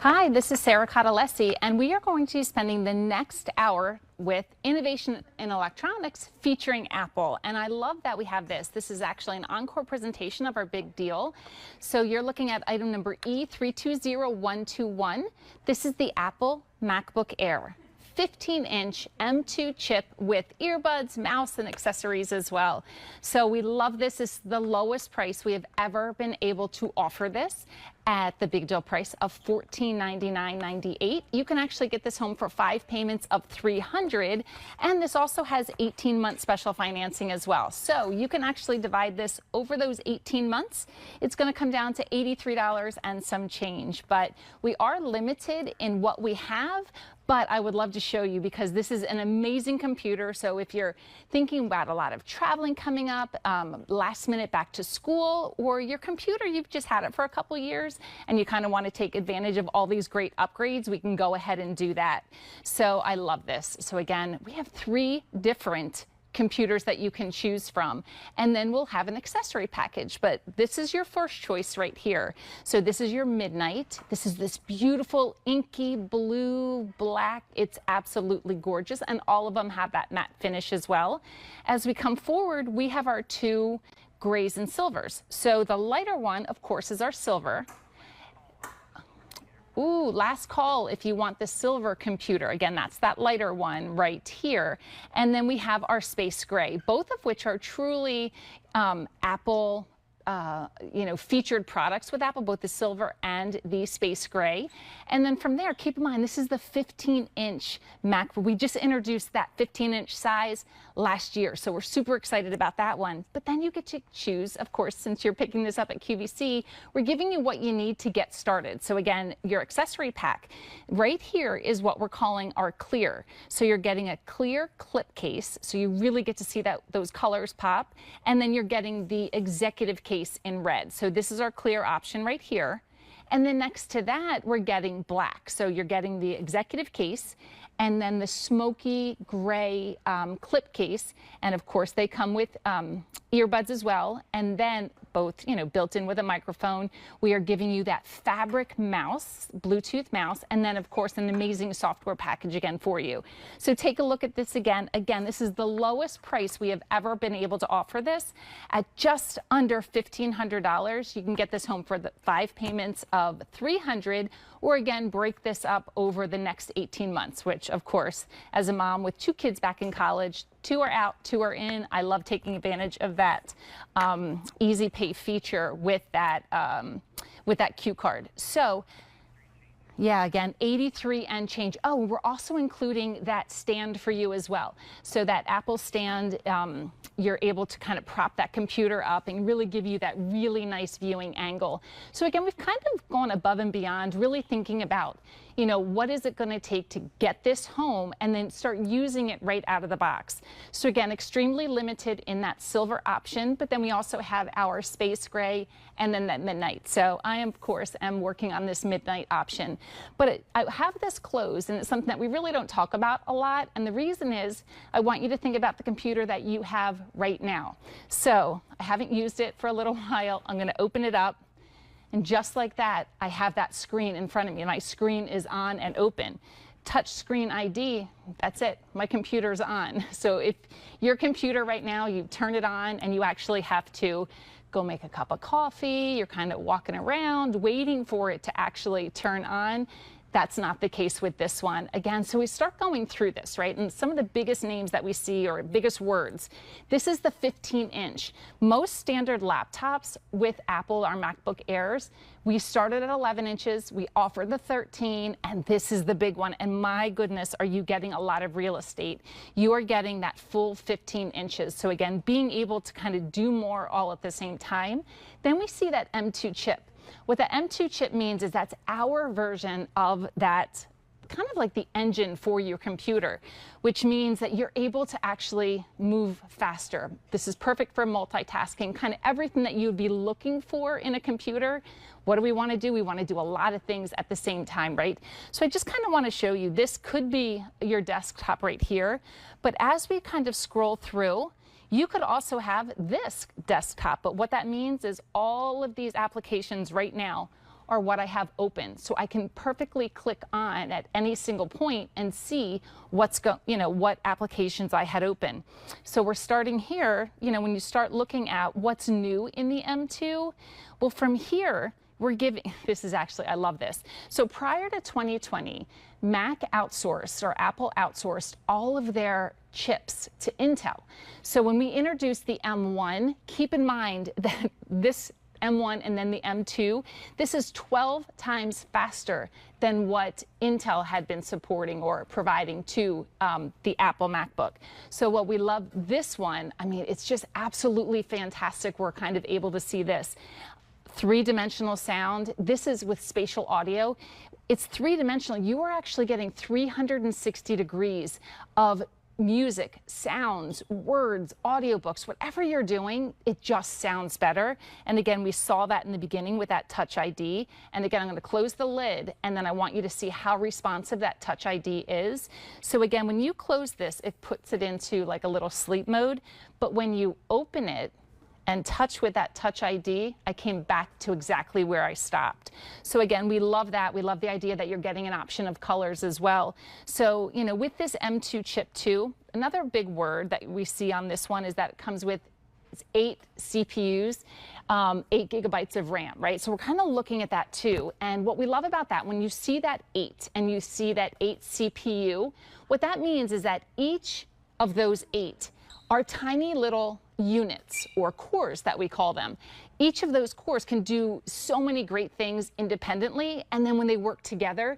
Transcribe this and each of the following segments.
Hi, this is Sarah Cotellesse, and we are going to be spending the next hour with innovation in electronics featuring Apple. And I love that we have this. This is actually an encore presentation of our big deal. So you're looking at item number E320121. This is the Apple MacBook Air. 15-inch M2 chip with earbuds, mouse, and accessories as well. So we love this. This is the lowest price we have ever been able to offer this at the big deal price of $1499.98. You can actually get this home for 5 payments of $300, and this also has 18-month special financing as well. So you can actually divide this over those 18 months. It's going to come down to $83 and some change, but we are limited in what we have. But I would love to show you because this is an amazing computer. So if you're thinking about a lot of traveling coming up, last minute back to school, or your computer, you've just had it for a couple years and you kind of want to take advantage of all these great upgrades, we can go ahead and do that. So I love this. So again, we have 3 different computers that you can choose from, and then we'll have an accessory package, but this is your first choice right here. So this is your midnight. This is this beautiful inky blue black. It's absolutely gorgeous, and all of them have that matte finish as well. As we come forward, we have our 2 grays and silvers. So the lighter one, of course, is our silver. Ooh, last call if you want the silver computer. Again, that's that lighter one right here. And then we have our space gray, both of which are truly Apple featured products with Apple, both the silver and the space gray. And then from there, keep in mind, this is the 15-inch MacBook. We just introduced that 15-inch size last year, so we're super excited about that one. But then you get to choose, of course, since you're picking this up at QVC, we're giving you what you need to get started. So again, your accessory pack right here is what we're calling our clear. So you're getting a clear clip case, so you really get to see that those colors pop. And then you're getting the executive case in red. So this is our clear option right here. And then next to that, we're getting black. So you're getting the executive case and then the smoky gray clip case. And of course, they come with earbuds as well. And then both, built in with a microphone. We are giving you that fabric mouse, Bluetooth mouse, and then of course an amazing software package again for you. So take a look at this again. Again, this is the lowest price we have ever been able to offer this at just under $1,500. You can get this home for the 5 payments of $300, or again, break this up over the next 18 months, which of course, as a mom with 2 kids back in college, 2 are out, 2 are in. I love taking advantage of that easy pay feature with that Q card. So yeah, again, 83 and change. Oh, we're also including that stand for you as well. So that Apple stand, you're able to kind of prop that computer up and really give you that really nice viewing angle. So again, we've kind of gone above and beyond, really thinking about, what is it going to take to get this home and then start using it right out of the box. So again, extremely limited in that silver option, but then we also have our space gray and then that midnight. So I, of course, am working on this midnight option. But I have this closed, and it's something that we really don't talk about a lot. And the reason is I want you to think about the computer that you have right now. So I haven't used it for a little while. I'm going to open it up. And just like that, I have that screen in front of me. My screen is on and open. Touch screen ID, that's it. My computer's on. So if your computer right now, you turn it on and you actually have to go make a cup of coffee, you're kind of walking around waiting for it to actually turn on. That's not the case with this one. Again, so we start going through this, right? And some of the biggest names that we see or biggest words. This is the 15-inch. Most standard laptops with Apple, our MacBook Airs, we started at 11 inches, we offer the 13, and this is the big one. And my goodness, are you getting a lot of real estate? You are getting that full 15 inches. So again, being able to kind of do more all at the same time. Then we see that M2 chip. What the M2 chip means is that's our version of that, kind of like the engine for your computer, which means that you're able to actually move faster. This is perfect for multitasking, kind of everything that you'd be looking for in a computer. What do we want to do? We want to do a lot of things at the same time, right? So I just kind of want to show you, this could be your desktop right here, but as we kind of scroll through, you could also have this desktop, but what that means is all of these applications right now are what I have open. So I can perfectly click on at any single point and see what applications I had open. So we're starting here, when you start looking at what's new in the M2, well, from here, we're giving, this is actually, I love this. So prior to 2020, Mac outsourced, or Apple outsourced, all of their chips to Intel. So when we introduced the M1, keep in mind that this M1 and then the M2, this is 12 times faster than what Intel had been supporting or providing to the Apple MacBook. So what we love this one, I mean, it's just absolutely fantastic. We're kind of able to see this. Three-dimensional sound. This is with spatial audio. It's three-dimensional. You are actually getting 360 degrees of music, sounds, words, audiobooks, whatever you're doing, it just sounds better. And again, we saw that in the beginning with that Touch ID. And again, I'm going to close the lid, and then I want you to see how responsive that Touch ID is. So again, when you close this, it puts it into like a little sleep mode. But when you open it and touch with that Touch ID, I came back to exactly where I stopped. So again, we love that. We love the idea that you're getting an option of colors as well. So, with this M2 chip too, another big word that we see on this one is that it comes with 8 CPUs, 8 gigabytes of RAM, right? So we're kind of looking at that too. And what we love about that, when you see that 8 and you see that 8 CPU, what that means is that each of those 8 are tiny little units, or cores that we call them. Each of those cores can do so many great things independently, and then when they work together,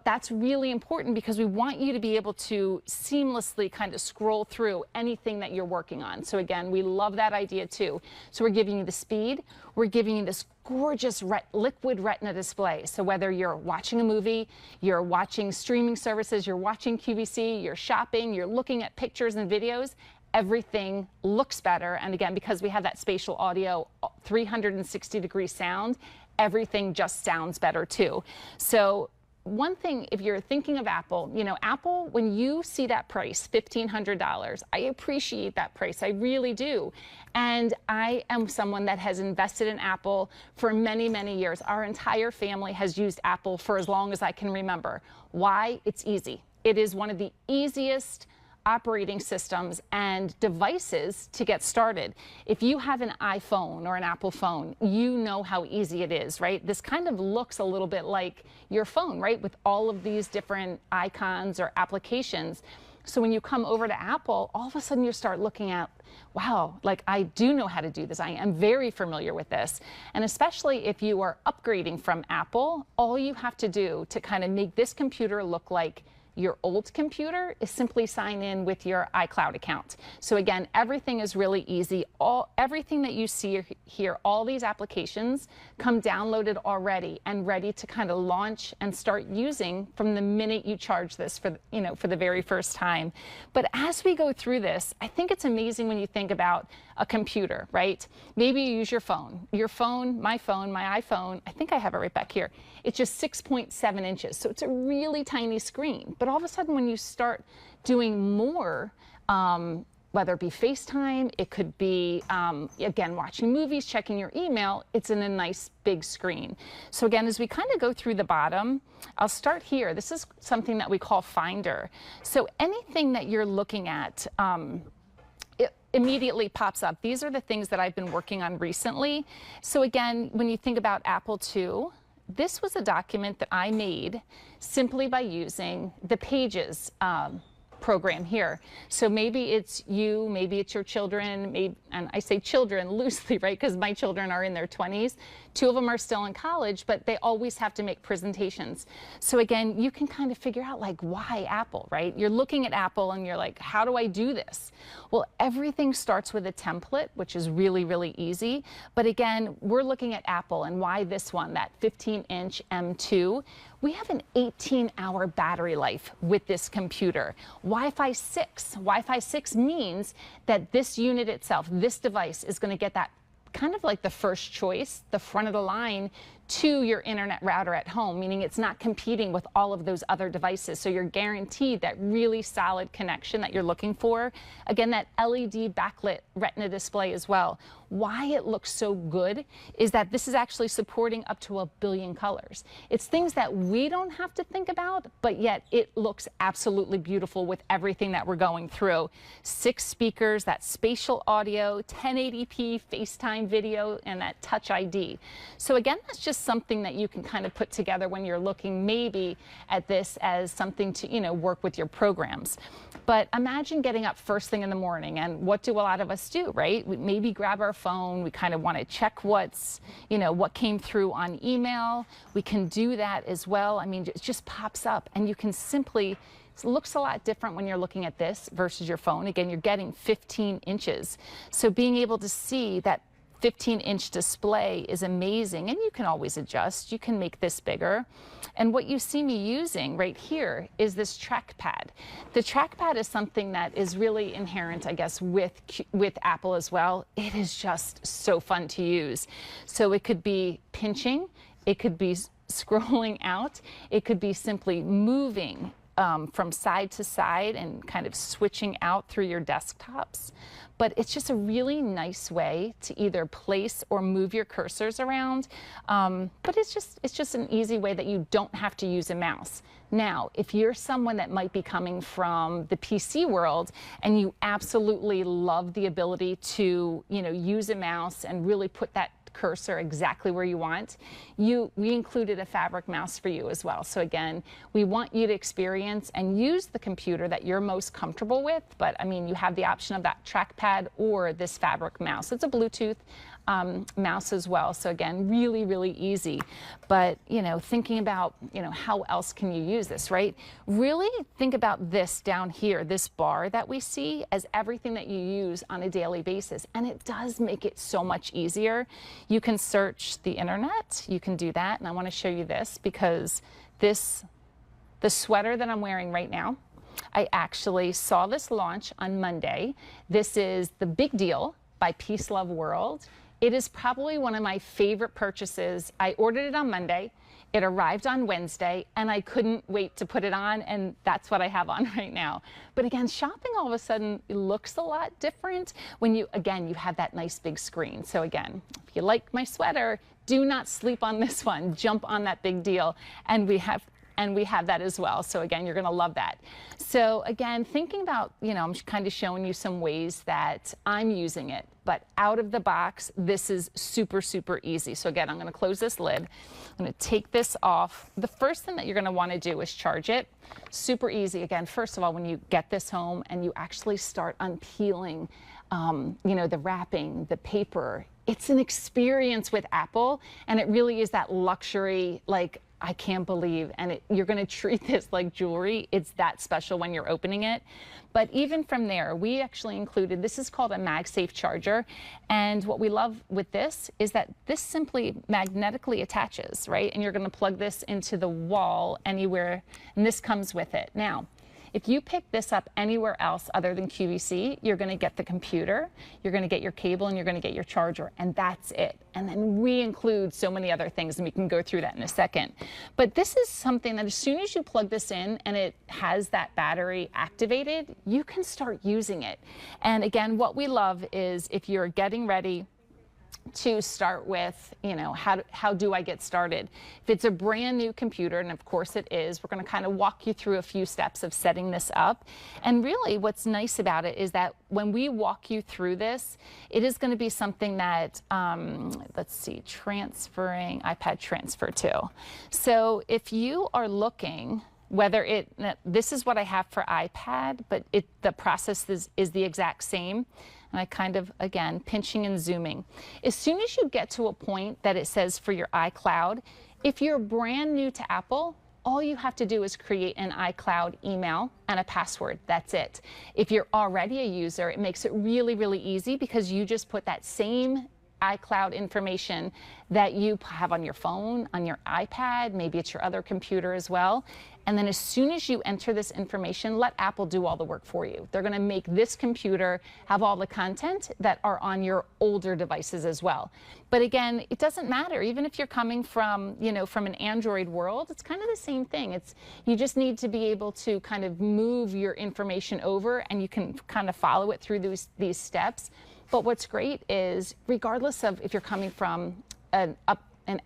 that's really important, because we want you to be able to seamlessly kind of scroll through anything that you're working on. So again, we love that idea too. So we're giving you the speed, we're giving you this gorgeous liquid retina display. So whether you're watching a movie, you're watching streaming services, you're watching QVC, you're shopping, you're looking at pictures and videos, everything looks better. And again, because we have that spatial audio, 360-degree sound, everything just sounds better too. So one thing, if you're thinking of Apple, Apple, when you see that price, $1,500, I appreciate that price. I really do. And I am someone that has invested in Apple for many, many years. Our entire family has used Apple for as long as I can remember. Why? It's easy. It is one of the easiest operating systems and devices to get started. If you have an iPhone or an Apple phone, you know how easy it is, right? This kind of looks a little bit like your phone, right? With all of these different icons or applications. So when you come over to Apple, all of a sudden you start looking at, wow, like I do know how to do this. I am very familiar with this. And especially if you are upgrading from Apple, all you have to do to kind of make this computer look like your old computer is simply sign in with your iCloud account. So again, everything is really easy. Everything that you see here, all these applications come downloaded already and ready to kind of launch and start using from the minute you charge this for the very first time. But as we go through this, I think it's amazing when you think about a computer, right? Maybe you use your phone, my iPhone, I think I have it right back here. It's just 6.7 inches. So it's a really tiny screen. But all of a sudden, when you start doing more, whether it be FaceTime, it could be, again, watching movies, checking your email, it's in a nice big screen. So again, as we kind of go through the bottom, I'll start here. This is something that we call Finder. So anything that you're looking at, it immediately pops up. These are the things that I've been working on recently. So again, when you think about Apple II, this was a document that I made simply by using the Pages program here. So maybe it's you, maybe it's your children, and I say children loosely, right? Because my children are in their 20s. 2 of them are still in college, but they always have to make presentations. So again, you can kind of figure out like, why Apple, right? You're looking at Apple and you're like, how do I do this? Well, everything starts with a template, which is really, really easy. But again, we're looking at Apple and why this one, that 15-inch M2. We have an 18-hour battery life with this computer. Wi-Fi 6. Wi-Fi 6 means that this unit itself, this device, is going to get that kind of like the first choice, the front of the line to your internet router at home, meaning it's not competing with all of those other devices. So you're guaranteed that really solid connection that you're looking for. Again, that LED backlit Retina display as well. Why it looks so good is that this is actually supporting up to 1 billion colors. It's things that we don't have to think about, but yet it looks absolutely beautiful with everything that we're going through. 6 speakers, that spatial audio, 1080p FaceTime video, and that Touch ID. So again, that's just something that you can kind of put together when you're looking maybe at this as something to, you know, work with your programs. But imagine getting up first thing in the morning, and what do a lot of us do, right? We maybe grab our phone, we kind of want to check what's, you know, what came through on email. We can do that as well. I mean, it just pops up, and you can simply, it looks a lot different when you're looking at this versus your phone. Again, you're getting 15 inches. So being able to see that 15-inch display is amazing, and you can always adjust. You can make this bigger. And what you see me using right here is this trackpad. The trackpad is something that is really inherent, I guess, with Apple as well. It is just so fun to use. So it could be pinching, it could be scrolling out, it could be simply moving from side to side and kind of switching out through your desktops. But it's just a really nice way to either place or move your cursors around. But it's just an easy way that you don't have to use a mouse. Now, if you're someone that might be coming from the PC world and you absolutely love the ability to, you know, use a mouse and really put that cursor exactly where you want, we included a fabric mouse for you as well. So again, we want you to experience and use the computer that you're most comfortable with, but I mean, you have the option of that trackpad or this fabric mouse. It's a Bluetooth mouse as well. So again, really, really easy. But, you know, thinking about, you know, how else can you use this, right? Really think about this down here, this bar that we see, as everything that you use on a daily basis. And it does make it so much easier. You can search the internet, you can do that. And I want to show you this because the sweater that I'm wearing right now, I actually saw this launch on Monday. This is The Big Deal by Peace Love World. It is probably one of my favorite purchases. I ordered it on Monday. It arrived on Wednesday, and I couldn't wait to put it on, and that's what I have on right now. But again, shopping all of a sudden looks a lot different when you have that nice big screen. So again, if you like my sweater, do not sleep on this one. Jump on that Big Deal, and we have that as well. So again, you're gonna love that. So again, thinking about, you know, I'm kind of showing you some ways that I'm using it, but out of the box, this is super, super easy. So again, I'm gonna close this lid. I'm gonna take this off. The first thing that you're gonna wanna do is charge it. Super easy. Again, first of all, when you get this home and you actually start unpeeling, you know, the wrapping, the paper, it's an experience with Apple, and it really is that luxury, like, I can't believe, and you're going to treat this like jewelry. It's that special when you're opening it. But even from there, we actually included, this is called a MagSafe charger. And what we love with this is that this simply magnetically attaches, right? And you're going to plug this into the wall anywhere, and this comes with it. Now, if you pick this up anywhere else other than QVC, you're going to get the computer, you're going to get your cable, and you're going to get your charger, and that's it. And then we include so many other things, and we can go through that in a second. But this is something that as soon as you plug this in and it has that battery activated, you can start using it. And again, what we love is if you're getting ready to start with, you know, how do I get started? If it's a brand new computer, and of course it is, we're going to kind of walk you through a few steps of setting this up. And really what's nice about it is that when we walk you through this, it is going to be something that, let's see, transferring, iPad transfer to. So if you are looking, whether this is what I have for iPad, but the process is the exact same. And I kind of, again, pinching and zooming. As soon as you get to a point that it says for your iCloud, if you're brand new to Apple, all you have to do is create an iCloud email and a password. That's it. If you're already a user, it makes it really, really easy because you just put that same iCloud information that you have on your phone, on your iPad, maybe it's your other computer as well. And then as soon as you enter this information, let Apple do all the work for you. They're going to make this computer have all the content that are on your older devices as well. But again, it doesn't matter. Even if you're coming from, from an Android world, it's kind of the same thing. You just need to be able to kind of move your information over, and you can kind of follow it through these steps. But what's great is, regardless of if you're coming from an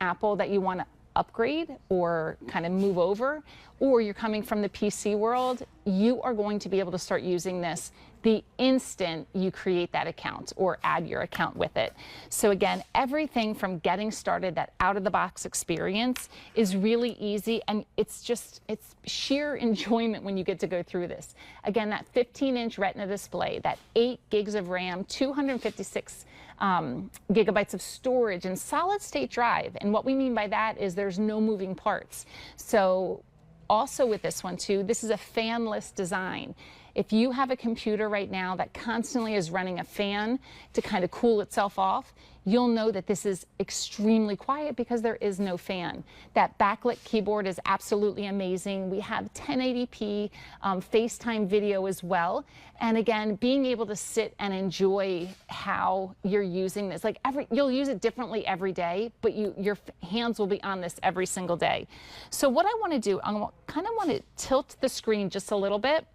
Apple that you want to upgrade or kind of move over, or you're coming from the PC world, you are going to be able to start using this the instant you create that account or add your account with it. So again, everything from getting started, that out-of-the-box experience is really easy, and it's sheer enjoyment when you get to go through this. Again, that 15-inch Retina display, that 8 gigs of RAM, 256 gigabytes of storage, and solid-state drive. And what we mean by that is there's no moving parts. So also with this one too, this is a fanless design. If you have a computer right now that constantly is running a fan to kind of cool itself off, you'll know that this is extremely quiet because there is no fan. That backlit keyboard is absolutely amazing. We have 1080p FaceTime video as well. And again, being able to sit and enjoy how you're using this, like you'll use it differently every day, but your hands will be on this every single day. So what I want to do, I kind of want to tilt the screen just a little bit,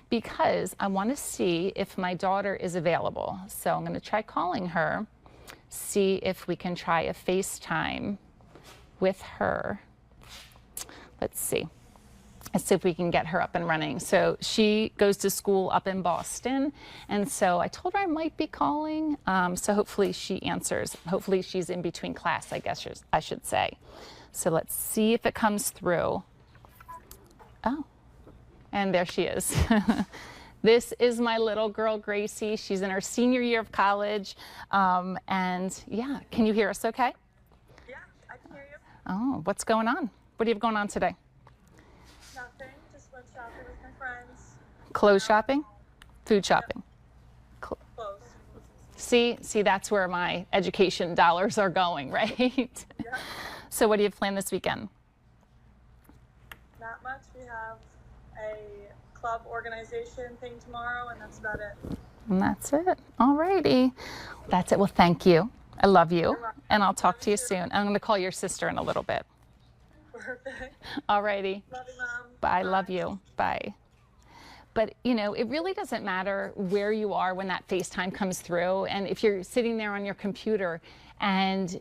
because I want to see if my daughter is available. So I'm going to try calling her, see if we can try a FaceTime with her. Let's see. Let's see if we can get her up and running. So she goes to school up in Boston, and so I told her I might be calling. So hopefully she answers. Hopefully she's in between class, I guess I should say. So let's see if it comes through. Oh. And there she is. This is my little girl, Gracie. She's in her senior year of college. And yeah, can you hear us okay? Yeah, I can hear you. Oh, what's going on? What do you have going on today? Nothing, just went shopping with my friends. Clothes shopping? Food shopping? Clothes. See, that's where my education dollars are going, right? Yeah. So what do you have planned this weekend? Not much. We have a club organization thing tomorrow, and that's about it. And that's it. All righty. That's it. Well, thank you. I love you. And I'll talk to you soon. I'm going to call your sister in a little bit. Perfect. All righty. Love you, Mom. Bye. Love you. Bye. But, it really doesn't matter where you are when that FaceTime comes through. And if you're sitting there on your computer and,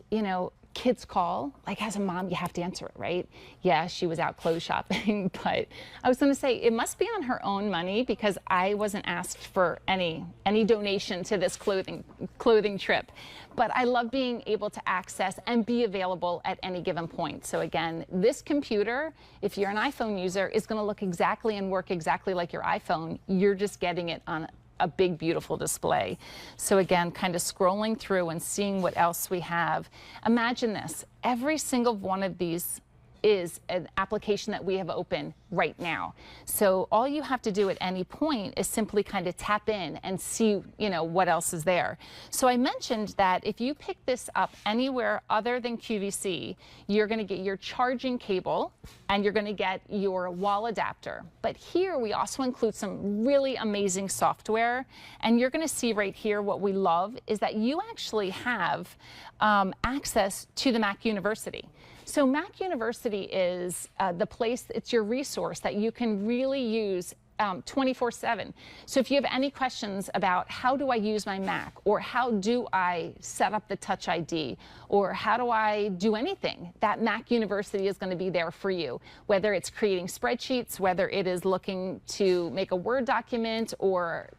kids call, like as a mom, you have to answer it, right? Yeah, she was out clothes shopping, but I was going to say it must be on her own money, because I wasn't asked for any donation to this clothing trip. But I love being able to access and be available at any given point. So again, this computer, if you're an iPhone user, is going to look exactly and work exactly like your iPhone. You're just getting it on a big, beautiful display. So again, kind of scrolling through and seeing what else we have. Imagine this, every single one of these is an application that we have open right now. So all you have to do at any point is simply kind of tap in and see, what else is there. So I mentioned that if you pick this up anywhere other than QVC, you're going to get your charging cable and you're going to get your wall adapter. But here we also include some really amazing software. And you're going to see right here what we love is that you actually have access to the Mac University. So Mac University is the place, it's your resource that you can really use 24/7. So if you have any questions about how do I use my Mac, or how do I set up the Touch ID, or how do I do anything, that Mac University is going to be there for you. Whether it's creating spreadsheets, whether it is looking to make a Word document or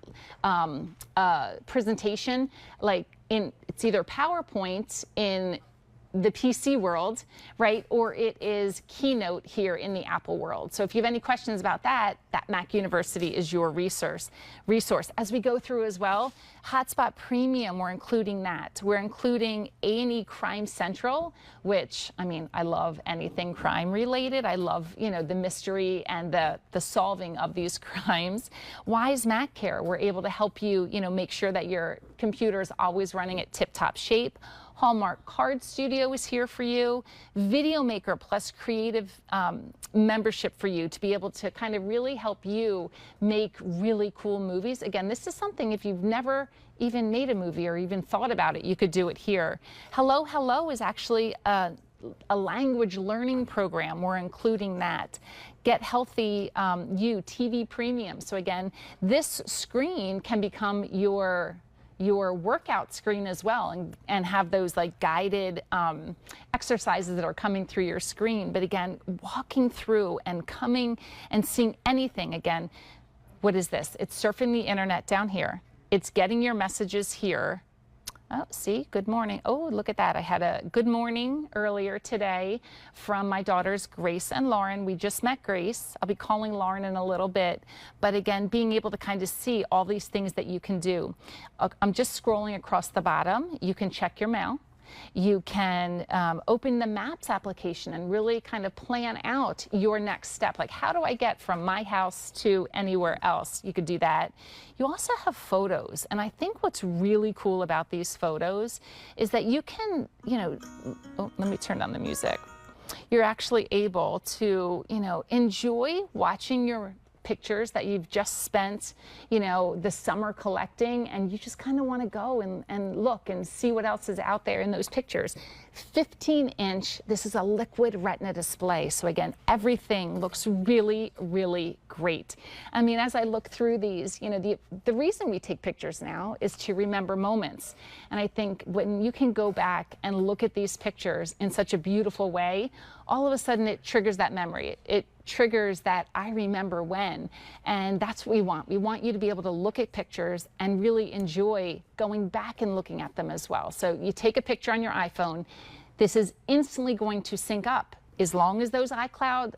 a presentation, it's either PowerPoint in the PC world, right? Or it is Keynote here in the Apple world. So if you have any questions about that, that Mac University is your resource. As we go through as well, Hotspot Premium, we're including that. We're including A&E Crime Central, which, I love anything crime related. I love, the mystery and the solving of these crimes. Wise Mac Care, we're able to help you, make sure that your computer is always running at tip-top shape. Hallmark Card Studio is here for you. Video Maker plus creative membership for you to be able to kind of really help you make really cool movies. Again, this is something if you've never even made a movie or even thought about it, you could do it here. Hello Hello is actually a language learning program. We're including that. Get Healthy You TV Premium. So again, this screen can become your workout screen as well, and have those like guided exercises that are coming through your screen. But again, walking through and coming and seeing anything. Again, what is this? It's surfing the internet down here. It's getting your messages here. Oh, see, good morning. Oh, look at that. I had a good morning earlier today from my daughters, Grace and Lauren. We just met Grace. I'll be calling Lauren in a little bit. But again, being able to kind of see all these things that you can do. I'm just scrolling across the bottom. You can check your mail. You can open the Maps application and really kind of plan out your next step. Like, how do I get from my house to anywhere else? You could do that. You also have photos. And I think what's really cool about these photos is that you can, oh, let me turn down the music. You're actually able to, enjoy watching your pictures that you've just spent, the summer collecting, and you just kind of want to go and look and see what else is out there in those pictures. 15-inch, this is a liquid retina display. So again, everything looks really, really great. I mean, as I look through these, the reason we take pictures now is to remember moments. And I think when you can go back and look at these pictures in such a beautiful way, all of a sudden it triggers that memory. It triggers that I remember when, and that's what we want. We want you to be able to look at pictures and really enjoy going back and looking at them as well. So you take a picture on your iPhone, this is instantly going to sync up. As long as those iCloud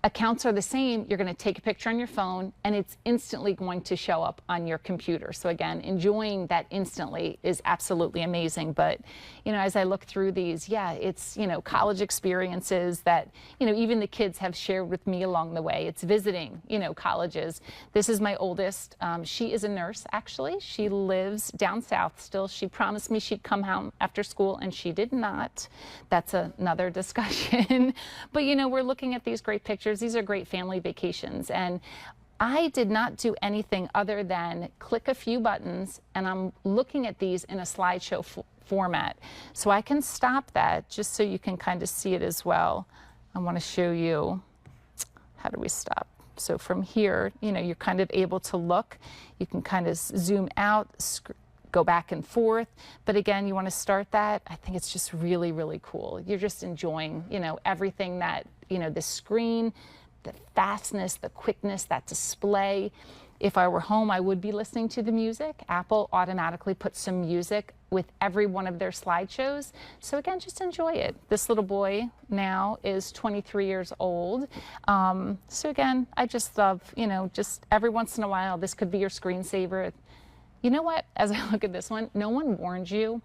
accounts are the same, you're going to take a picture on your phone and it's instantly going to show up on your computer. So again, enjoying that instantly is absolutely amazing. But, as I look through these, yeah, it's, college experiences that, even the kids have shared with me along the way. It's visiting, colleges. This is my oldest. She is a nurse, actually. She lives down south still. She promised me she'd come home after school and she did not. That's another discussion. But, we're looking at these great pictures. These are great family vacations, and I did not do anything other than click a few buttons, and I'm looking at these in a slideshow format. So I can stop that just so you can kind of see it as well. I want to show you, how do we stop? So from here, you're kind of able to look. You can kind of zoom out, go back and forth. But again, you want to start that. I think it's just really, really cool. You're just enjoying, everything that, the screen, the fastness, the quickness, that display. If I were home, I would be listening to the music. Apple automatically puts some music with every one of their slideshows. So again, just enjoy it. This little boy now is 23 years old. So again, I just love, just every once in a while, this could be your screensaver. You know what, as I look at this one, no one warned you.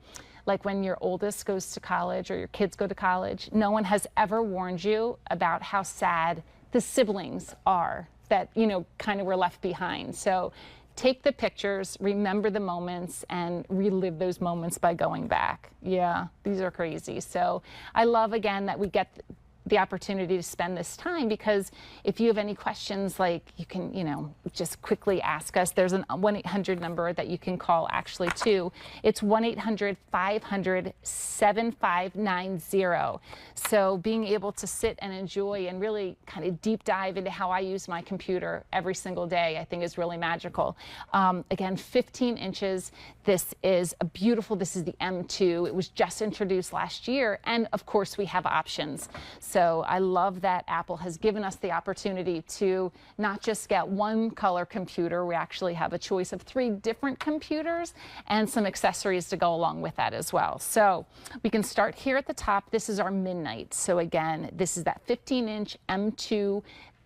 Like when your oldest goes to college or your kids go to college, no one has ever warned you about how sad the siblings are that, kind of were left behind. So take the pictures, remember the moments, and relive those moments by going back. Yeah, these are crazy. So I love, again, that we get the opportunity to spend this time, because if you have any questions, like, you can, just quickly ask us. There's an 1-800 number that you can call, actually, too. It's 1-800-500-7590. So being able to sit and enjoy and really kind of deep dive into how I use my computer every single day, I think is really magical. Again, 15 inches. This is this is the M2. It was just introduced last year. And of course, we have options. So I love that Apple has given us the opportunity to not just get one color computer. We actually have a choice of 3 different computers and some accessories to go along with that as well. So we can start here at the top. This is our midnight. So again, this is that 15-inch M2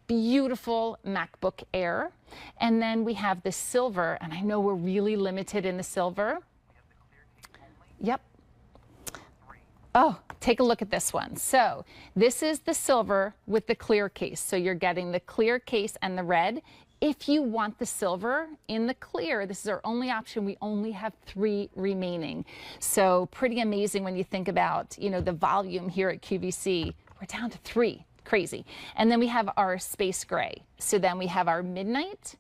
beautiful MacBook Air. And then we have the silver, and I know we're really limited in the silver. Yep. Oh, take a look at this one. So this is the silver with the clear case. So you're getting the clear case and the red If you want the silver in the clear, this is our only option. We only have 3 remaining. So pretty amazing when you think about, you know, the volume here at QVC. We're down to 3, crazy. And then we have our space gray. So then we have our midnight,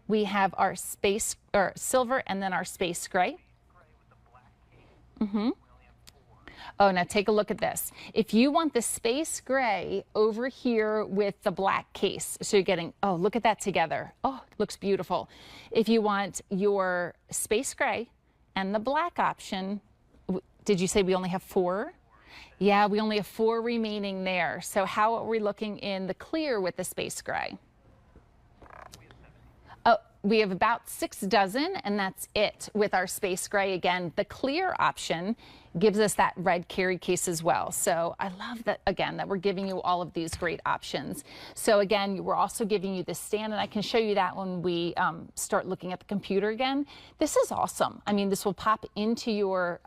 we have our space or silver, and then our space gray. Oh, now take a look at this. If you want the space gray over here with the black case, so you're getting, oh, look at that together. Oh, it looks beautiful. If you want your space gray and the black option, did you say we only have 4? Yeah, we only have 4 remaining there. So how are we looking in the clear with the space gray? We have about 6 dozen, and that's it with our space gray. Again, the clear option gives us that red carry case as well. So I love that, again, that we're giving you all of these great options. So again, we're also giving you the stand, and I can show you that when we start looking at the computer again. This is awesome. I mean, this will pop into your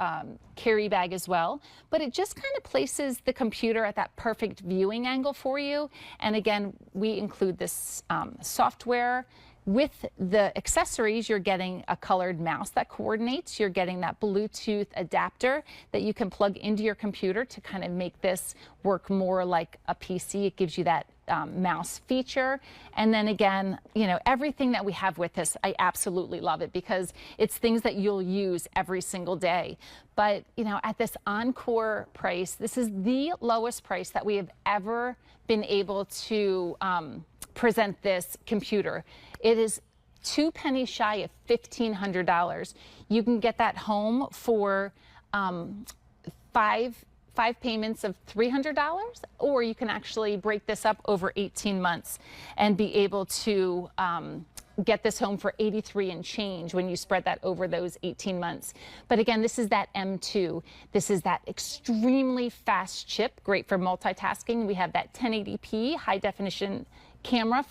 carry bag as well, but it just kind of places the computer at that perfect viewing angle for you. And again, we include this software. With the accessories, you're getting a colored mouse that coordinates. You're getting that Bluetooth adapter that you can plug into your computer to kind of make this work more like a PC. It gives you that mouse feature. And then again, you know, everything that we have with this, I absolutely love it because it's things that you'll use every single day. But, you know, at this Encore price, this is the lowest price that we have ever been able to present this computer. It is 2 pennies shy of $1,500. You can get that home for five payments of $300, or you can actually break this up over 18 months and be able to get this home for 83 and change when you spread that over those 18 months. But again, this is that M2. This is that extremely fast chip, great for multitasking. We have that 1080p high definition camera,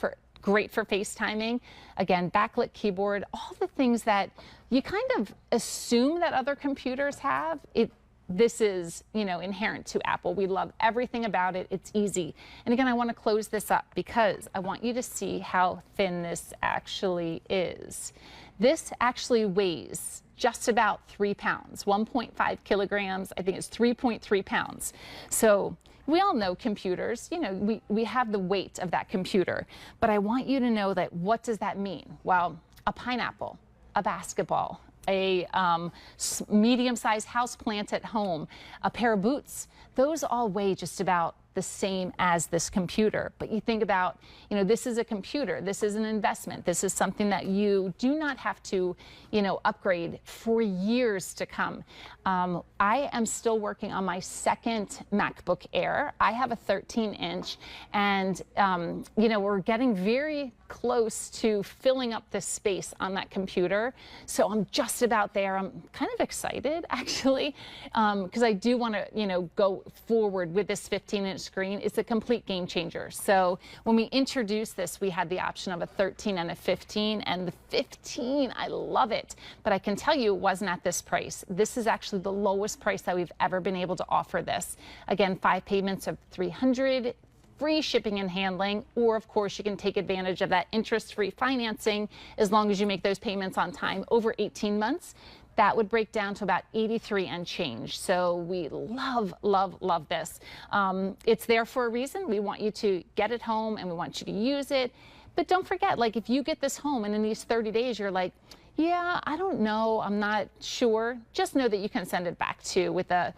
great for FaceTiming. Again, backlit keyboard, all the things that you kind of assume that other computers have. This is, you know, inherent to Apple. We love everything about it. It's easy. And again, I want to close this up because I want you to see how thin this actually is. This actually weighs just about 3 pounds, 1.5 kilograms. I think it's 3.3 pounds. So we all know computers, you know, we have the weight of that computer, but I want you to know that what does that mean? Well, a pineapple, a basketball, a medium-sized house plant at home, a pair of boots, those all weigh just about the same as this computer. But you think about, you know, this is a computer, this is an investment, this is something that you do not have to, you know, upgrade for years to come. I am still working on my 2nd MacBook Air. I have a 13-inch, and you know, we're getting very close to filling up the space on that computer. So I'm just about there. I'm kind of excited actually, because I do want to, you know, go forward with this 15-inch screen. It's a complete game changer. So when we introduced this, we had the option of a 13 and a 15, and the 15, I love it. But I can tell you it wasn't at this price. This is actually the lowest price that we've ever been able to offer this. Again, 5 payments of $300. Free shipping and handling, or of course you can take advantage of that interest-free financing as long as you make those payments on time over 18 months. That would break down to about 83 and change. So we love, love, love this. It's there for a reason. We want you to get it home and we want you to use it. But don't forget, like if you get this home and in these 30 days you're like, yeah, I don't know, I'm not sure, just know that you can send it back to with that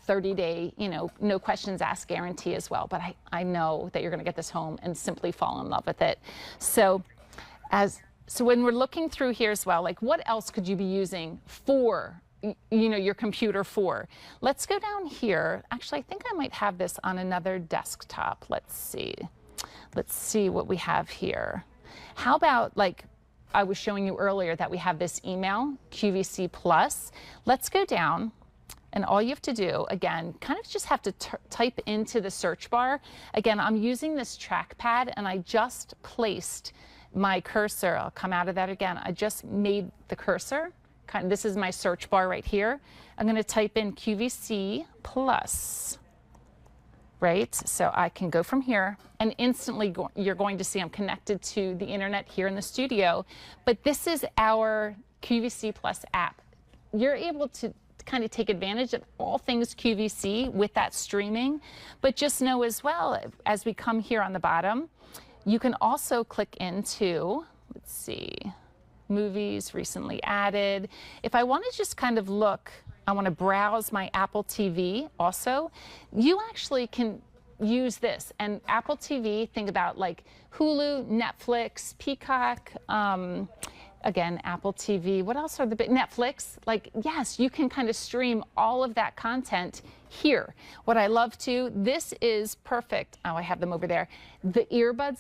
30-day, you know, no questions asked guarantee as well. But I know that you're going to get this home and simply fall in love with it. So when we're looking through here as well, like what else could you be using for, you know, your computer for? Let's go down here. Actually, I think I might have this on another desktop. Let's see what we have here. How about, like, I was showing you earlier that we have this email, QVC Plus. Let's go down, and all you have to do, again, kind of just have to type into the search bar. Again, I'm using this trackpad, and I just placed my cursor. I'll come out of that again. I just made the cursor. This is my search bar right here. I'm going to type in QVC Plus right? So I can go from here and instantly you're going to see I'm connected to the internet here in the studio. But this is our QVC Plus app. You're able to kind of take advantage of all things QVC with that streaming, but just know as well, as we come here on the bottom, you can also click into, let's see, movies recently added. If I want to just kind of look, I want to browse my Apple TV also, you actually can use this. And Apple TV, think about like Hulu, Netflix, Peacock, again, Apple TV. What else are the big? Netflix. Like, yes, you can kind of stream all of that content here. What I love too, this is perfect. Oh, I have them over there. The earbuds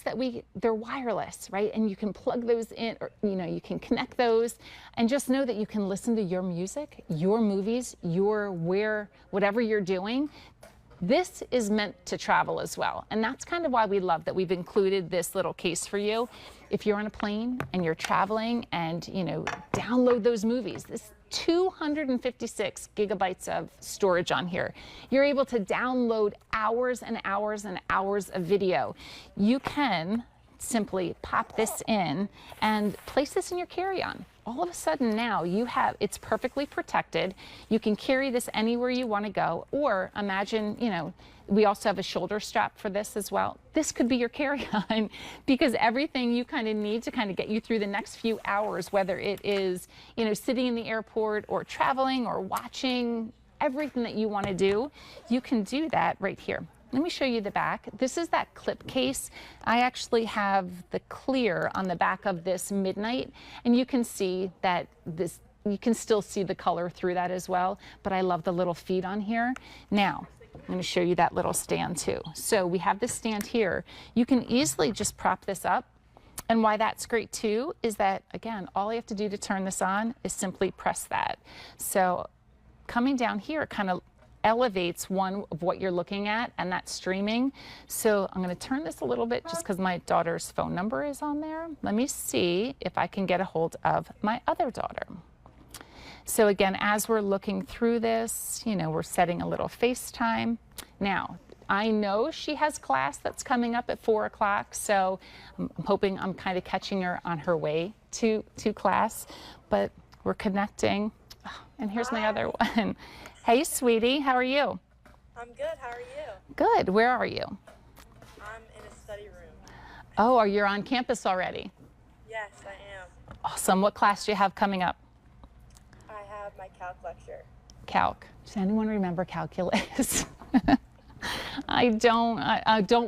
they're wireless, right? And you can plug those in, or, you know, you can connect those and just know that you can listen to your music, your movies, whatever you're doing. This is meant to travel as well. And that's kind of why we love that we've included this little case for you. If you're on a plane and you're traveling and, you know, download those movies, this 256 gigabytes of storage on here. You're able to download hours and hours and hours of video. You can simply pop this in and place this in your carry-on. All of a sudden now it's perfectly protected. You can carry this anywhere you want to go, or imagine, you know, we also have a shoulder strap for this as well. This could be your carry-on because everything you kind of need to kind of get you through the next few hours, whether it is, you know, sitting in the airport or traveling or watching, everything that you want to do, you can do that right here. Let me show you the back. This is that clip case. I actually have the clear on the back of this Midnight, and you can see that you can still see the color through that as well, but I love the little feet on here. Now, I'm going to show you that little stand too. So we have this stand here. You can easily just prop this up. And why that's great too is that, again, all I have to do to turn this on is simply press that. So coming down here, kind of elevates one of what you're looking at, and that's streaming. So I'm going to turn this a little bit just because my daughter's phone number is on there. Let me see if I can get a hold of my other daughter. So again, as we're looking through this, you know, we're setting a little FaceTime. Now, I know she has class that's coming up at 4 o'clock, so I'm hoping I'm kind of catching her on her way to class, but we're connecting. Oh, and here's my other one. Hey, sweetie, how are you? I'm good. How are you? Good. Where are you? I'm in a study room. Oh, are you on campus already? Yes, I am. Awesome. What class do you have coming up? I have my calc lecture. Calc. Does anyone remember calculus? I don't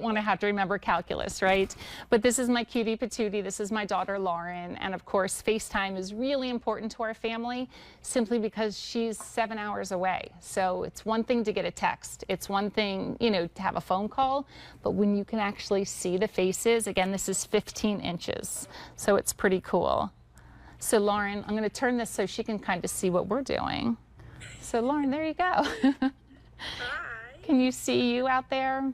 want to have to remember calculus, right? But this is my cutie patootie. This is my daughter, Lauren. And of course, FaceTime is really important to our family simply because she's 7 hours away. So it's one thing to get a text. It's one thing, you know, to have a phone call. But when you can actually see the faces, again, this is 15 inches. So it's pretty cool. So Lauren, I'm going to turn this so she can kind of see what we're doing. So Lauren, there you go. Hi. Can you see you out there?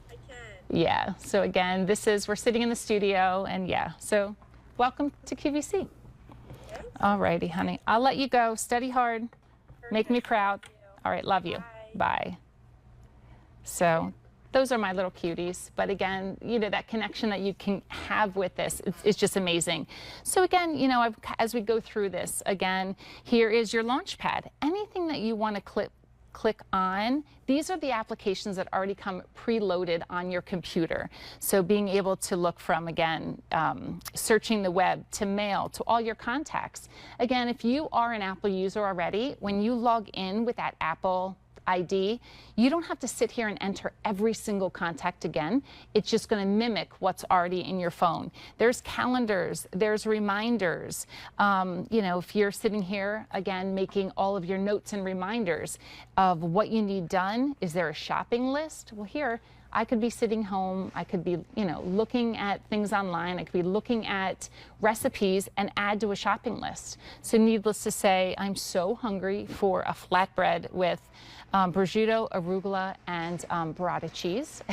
I can. Yeah, so again, we're sitting in the studio, and yeah, so welcome to QVC. All righty, honey. I'll let you go. Study hard. Make me proud. All right, love you. Bye. So those are my little cuties. But again, you know, that connection that you can have with this is just amazing. So again, you know, as we go through this, again, here is your launch pad. Anything that you want to click on, these are the applications that already come preloaded on your computer. So being able to look from, again, searching the web to mail to all your contacts. Again, if you are an Apple user already, when you log in with that Apple ID, you don't have to sit here and enter every single contact again. It's just going to mimic what's already in your phone. There's calendars, there's reminders. You know, if you're sitting here, again, making all of your notes and reminders of what you need done, is there a shopping list? Well, here, I could be sitting home, I could be, you know, looking at things online, I could be looking at recipes and add to a shopping list. So needless to say, I'm so hungry for a flatbread with prosciutto, arugula, and burrata cheese.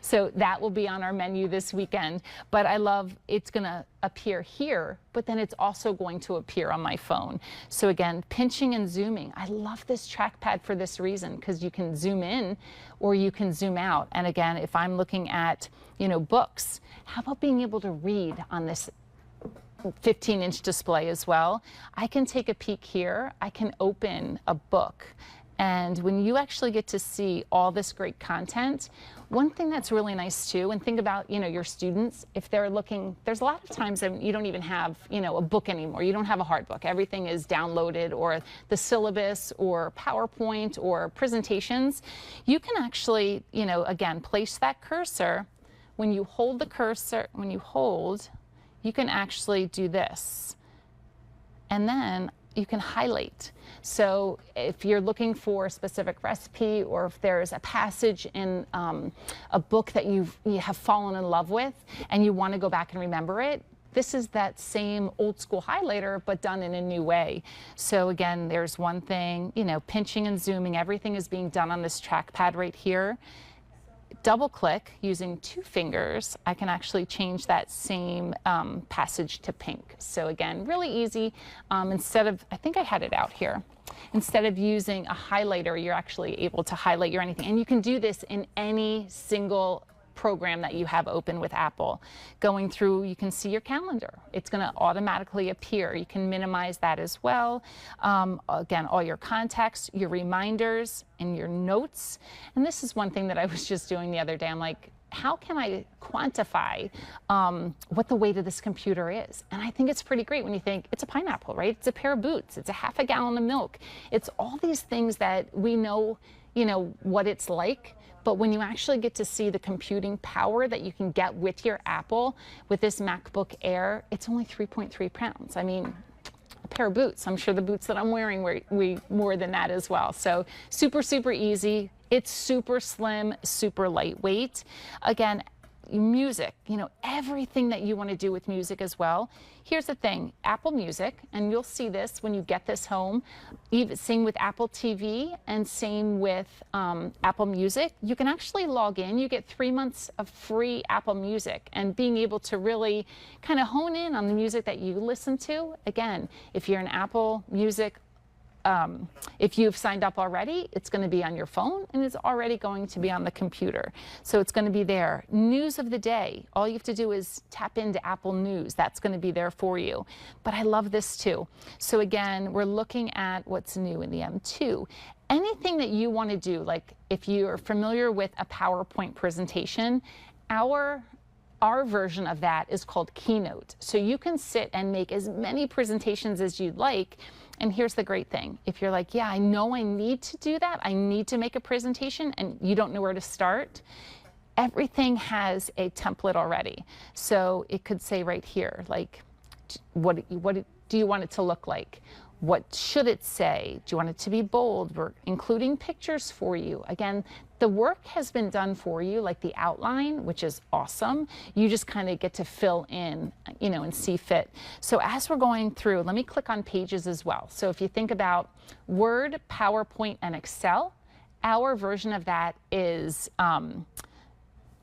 So that will be on our menu this weekend. But I love it's going to appear here, but then it's also going to appear on my phone. So again, pinching and zooming. I love this trackpad for this reason, because you can zoom in or you can zoom out. And again, if I'm looking at, books, how about being able to read on this 15-inch display as well? I can take a peek here. I can open a book. And when you actually get to see all this great content, one thing that's really nice too, and think about, your students, if they're looking, there's a lot of times that you don't even have, a book anymore. You don't have a hard book. Everything is downloaded, or the syllabus or PowerPoint or presentations. You can actually, again, place that cursor. When you hold the cursor, you can actually do this. And then you can highlight. So if you're looking for a specific recipe, or if there's a passage in a book that you have fallen in love with and you want to go back and remember it, this is that same old school highlighter, but done in a new way. So again, there's one thing, pinching and zooming, everything is being done on this trackpad right here. Double click using 2 fingers, I can actually change that same passage to pink. So again, really easy. Instead of, I think I had it out here. Instead of using a highlighter, you're actually able to highlight your anything. And you can do this in any single program that you have open with Apple. Going through, you can see your calendar. It's going to automatically appear. You can minimize that as well. Again, all your contacts, your reminders, and your notes. And this is one thing that I was just doing the other day. I'm like, how can I quantify what the weight of this computer is? And I think it's pretty great when you think it's a pineapple, right? It's a pair of boots. It's a half a gallon of milk. It's all these things that we know, what it's like. But when you actually get to see the computing power that you can get with your Apple, with this MacBook Air, it's only 3.3 pounds. I mean, a pair of boots. I'm sure the boots that I'm wearing weigh more than that as well. So super, super easy. It's super slim, super lightweight. Again, music, everything that you want to do with music as well. Here's the thing, Apple Music, and you'll see this when you get this home, even same with Apple TV and same with Apple Music. You can actually log in. You get 3 months of free Apple Music, and being able to really kind of hone in on the music that you listen to. Again, if you're an Apple Music, if you've signed up already, it's going to be on your phone, and it's already going to be on the computer. So it's going to be there. News of the day. All you have to do is tap into Apple News. That's going to be there for you. But I love this too. So again, we're looking at what's new in the M2. Anything that you want to do, like if you're familiar with a PowerPoint presentation, our version of that is called Keynote. So you can sit and make as many presentations as you'd like. And here's the great thing. If you're like, yeah, I know I need to do that, I need to make a presentation, and you don't know where to start, everything has a template already. So it could say right here, like, what do you want it to look like? What should it say? Do you want it to be bold? We're including pictures for you. Again, the work has been done for you, like the outline, which is awesome. You just kind of get to fill in, and see fit. So as we're going through, let me click on Pages as well. So if you think about Word, PowerPoint, and Excel, our version of that is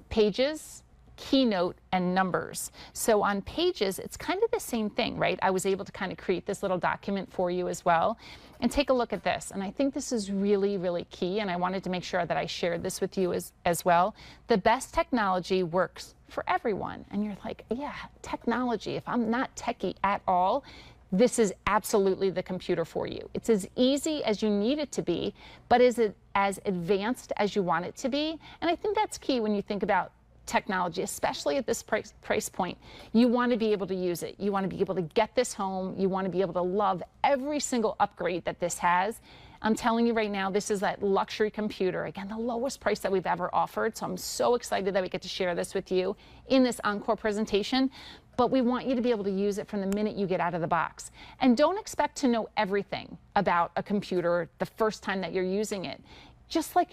Pages, Keynote, and Numbers. So on Pages, it's kind of the same thing, right? I was able to kind of create this little document for you as well. And take a look at this. And I think this is really, really key. And I wanted to make sure that I shared this with you as well. The best technology works for everyone. And you're like, yeah, technology. If I'm not techie at all, this is absolutely the computer for you. It's as easy as you need it to be, but is it as advanced as you want it to be? And I think that's key when you think about technology, especially at this price point. You want to be able to use it. You want to be able to get this home. You want to be able to love every single upgrade that this has. I'm telling you right now, this is that luxury computer. Again, the lowest price that we've ever offered. So I'm so excited that we get to share this with you in this encore presentation. But we want you to be able to use it from the minute you get out of the box. And don't expect to know everything about a computer the first time that you're using it. Just like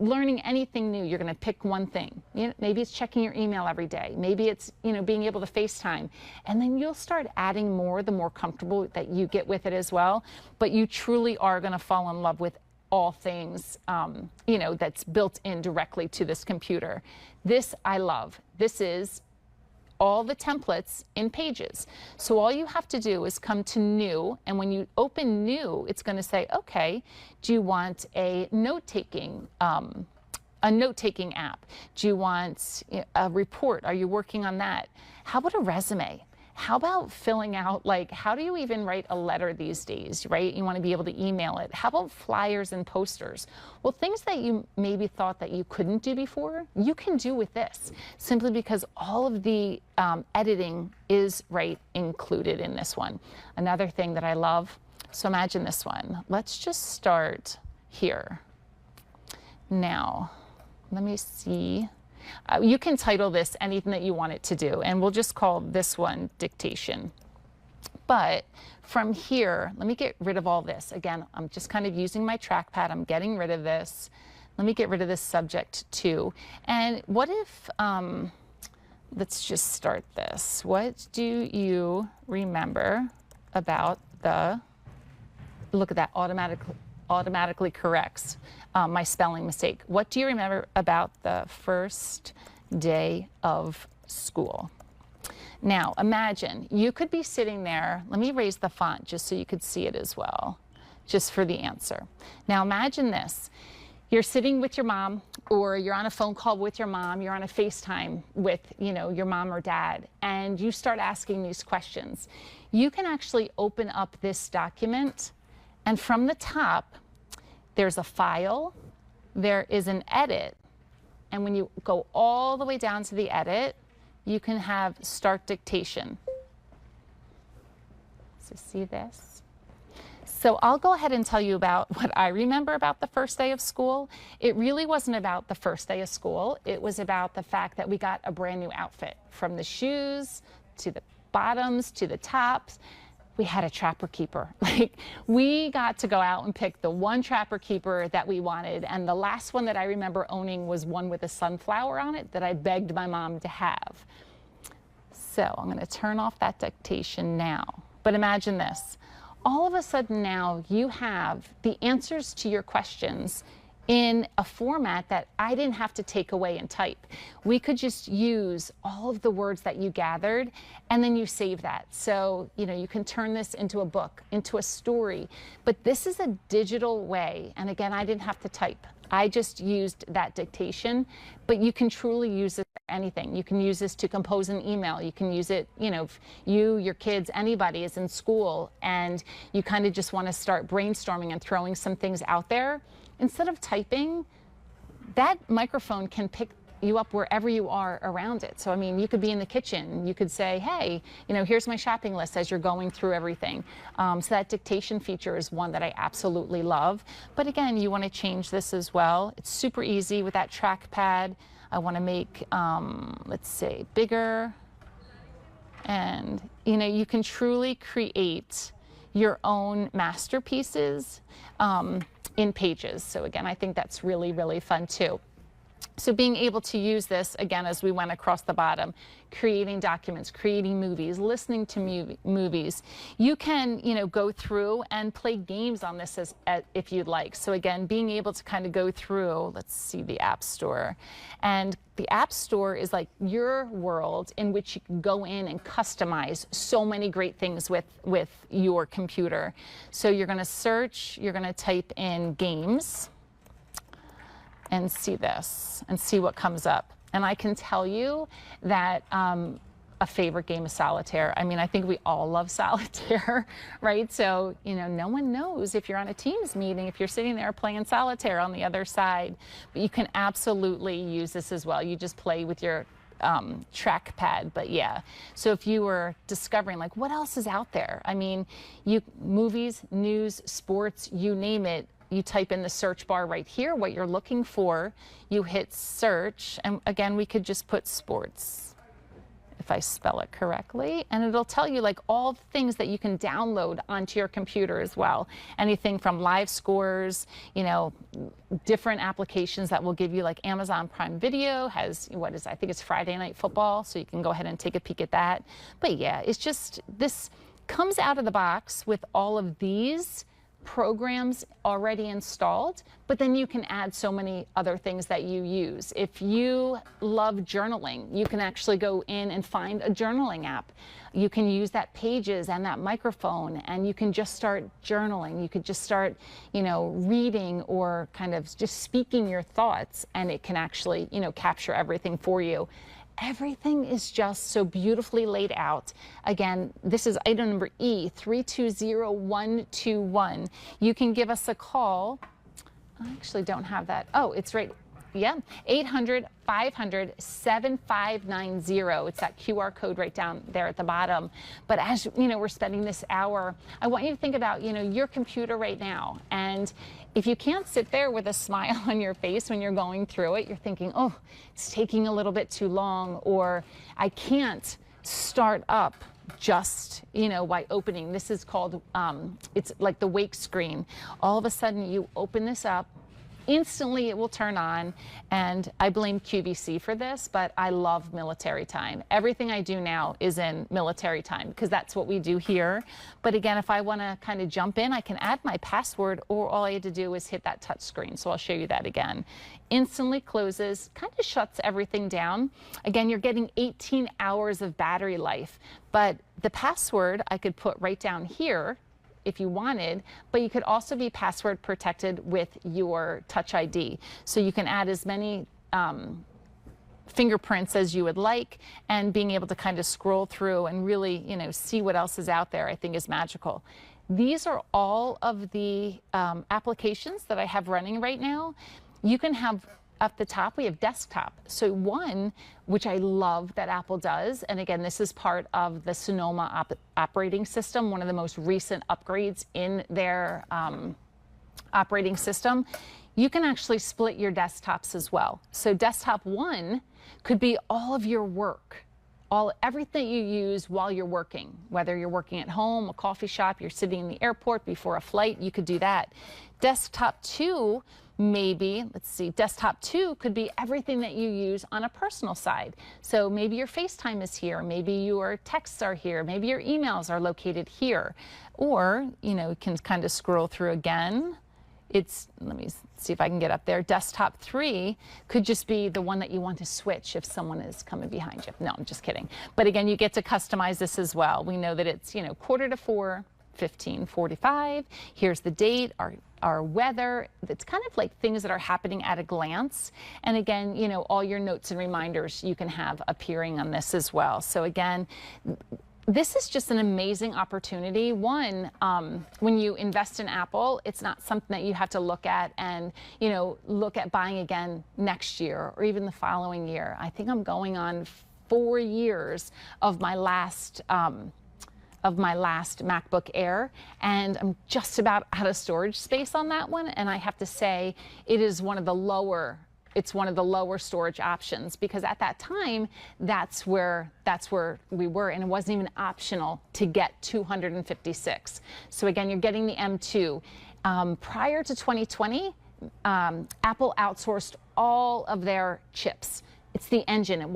learning anything new, you're going to pick one thing. You know, maybe it's checking your email every day. Maybe it's, you know, being able to FaceTime. And then you'll start adding more the more comfortable that you get with it as well. But you truly are going to fall in love with all things, you know, that's built in directly to this computer. This I love. This is all the templates in Pages. So all you have to do is come to New, and when you open New, it's going to say, okay, do you want a note-taking app? Do you want a report? Are you working on that? How about a resume? How about filling out, like, how do you even write a letter these days, right? You want to be able to email it. How about flyers and posters? Well, things that you maybe thought that you couldn't do before, you can do with this, simply because all of the editing is included in this one. Another thing that I love, so imagine this one. Let's just start here. Now, let me see. You can title this anything that you want it to do, and we'll just call this one dictation. But from here, let me get rid of all this. Again, I'm just kind of using my trackpad. I'm getting rid of this. Let me get rid of this subject too. And what if, let's just start this. What do you remember about the, look at that, automatically corrects my spelling mistake. What do you remember about the first day of school? Now imagine you could be sitting there. Let me raise the font just so you could see it as well, just for the answer. Now imagine this. You're sitting with your mom, or you're on a phone call with your mom, you're on a FaceTime with, you know, your mom or dad, and you start asking these questions. You can actually open up this document, and from the top, there's a file, there is an edit, and when you go all the way down to the edit, you can have start dictation. So see this? So I'll go ahead and tell you about what I remember about the first day of school. It really wasn't about the first day of school. It was about the fact that we got a brand new outfit, from the shoes to the bottoms to the tops. We had a trapper keeper. Like, we got to go out and pick the one trapper keeper that we wanted. And the last one that I remember owning was one with a sunflower on it that I begged my mom to have. So I'm going to turn off that dictation now. But imagine this. All of a sudden now you have the answers to your questions in a format that I didn't have to take away and type. We could just use all of the words that you gathered, and then you save that. So, you know, you can turn this into a book, into a story, but this is a digital way. And again, I didn't have to type. I just used that dictation, but you can truly use it for anything. You can use this to compose an email. You can use it, you know, if you, your kids, anybody is in school and you kind of just want to start brainstorming and throwing some things out there. Instead of typing, that microphone can pick you up wherever you are around it. So, I mean, you could be in the kitchen. You could say, hey, you know, here's my shopping list as you're going through everything. So that dictation feature is one that I absolutely love. But again, you want to change this as well. It's super easy with that trackpad. I want to make, let's say, bigger. And, you know, you can truly create your own masterpieces in Pages. So again, I think that's really, really fun too. So being able to use this, again, as we went across the bottom, creating documents, creating movies, listening to movies, you can, you know, go through and play games on this as if you'd like. So again, being able to kind of go through, let's see, the App Store. And the App Store is like your world in which you can go in and customize so many great things with your computer. So you're going to search, you're going to type in games, and see this, and see what comes up. And I can tell you that a favorite game is solitaire. I mean, I think we all love solitaire, right? So, you know, no one knows if you're on a Teams meeting, if you're sitting there playing solitaire on the other side. But you can absolutely use this as well. You just play with your trackpad. But yeah, so if you were discovering, like, what else is out there? I mean, movies, news, sports, you name it. You type in the search bar right here what you're looking for, you hit search, and again, we could just put sports if I spell it correctly, and it'll tell you like all the things that you can download onto your computer as well. Anything from live scores, you know, different applications that will give you, like Amazon Prime Video has, I think it's Friday Night Football, so you can go ahead and take a peek at that. But yeah, it's just, this comes out of the box with all of these programs already installed, but then you can add so many other things that you use. If you love journaling, you can actually go in and find a journaling app. You can use that Pages and that microphone, and you can just start journaling. You could just start, you know, reading or kind of just speaking your thoughts, and it can actually, you know, capture everything for you. Everything is just so beautifully laid out. Again, this is item number E320121. You can give us a call. I actually don't have that. Oh, it's right. Yeah, 800-500-7590. It's that QR code right down there at the bottom. But as you know, we're spending this hour, I want you to think about, you know, your computer right now. And if you can't sit there with a smile on your face when you're going through it, you're thinking, oh, it's taking a little bit too long, or I can't start up just, you know, by opening. This is called, it's like the wake screen. All of a sudden you open this up, instantly it will turn on, and I blame QVC for this, but I love military time. Everything I do now is in military time because that's what we do here. But again, if I want to kind of jump in, I can add my password, or all I had to do is hit that touch screen. So I'll show you that again. Instantly closes, kind of shuts everything down. Again, you're getting 18 hours of battery life, but the password I could put right down here if you wanted, but you could also be password protected with your Touch ID. So you can add as many fingerprints as you would like, and being able to kind of scroll through and really, you know, see what else is out there, I think is magical. These are all of the applications that I have running right now. You can have, up the top, we have desktop. So one, which I love that Apple does, and again, this is part of the Sonoma operating system, one of the most recent upgrades in their operating system. You can actually split your desktops as well. So desktop one could be all of your work, everything you use while you're working, whether you're working at home, a coffee shop, you're sitting in the airport before a flight, you could do that. Desktop two, maybe, let's see, desktop two could be everything that you use on a personal side. So maybe your FaceTime is here, maybe your texts are here, maybe your emails are located here. Or, you know, you can kind of scroll through again. Let me see if I can get up there. Desktop three could just be the one that you want to switch if someone is coming behind you. No, I'm just kidding. But again, you get to customize this as well. We know that it's, you know, 3:45, 15:45. Here's the date, our weather. It's kind of like things that are happening at a glance. And again, you know, all your notes and reminders you can have appearing on this as well. So again, this is just an amazing opportunity. One, when you invest in Apple, it's not something that you have to look at and, you know, look at buying again next year or even the following year. I think I'm going on 4 years of my last MacBook Air, and I'm just about out of storage space on that one. And I have to say, it is one of the lower storage options, because at that time, that's where we were, and it wasn't even optional to get 256. So again, you're getting the M2. Prior to 2020, Apple outsourced all of their chips. It's the engine, and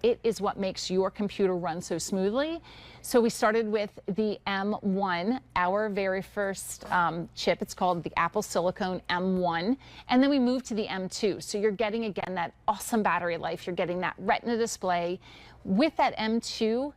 it is what makes your computer run so smoothly. So we started with the M1, our very first chip. It's called the Apple Silicon M1. And then we moved to the M2. So you're getting, again, that awesome battery life. You're getting that Retina display. With that M2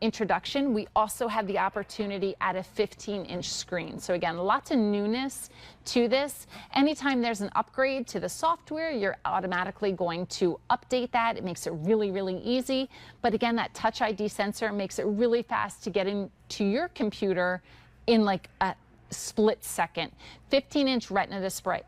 introduction, we also had the opportunity at a 15-inch screen. So again, lots of newness to this. Anytime there's an upgrade to the software, you're automatically going to update that. It makes it really, really easy. But again, that Touch ID sensor makes it really fast to get into your computer in like a split second. 15-inch Retina display.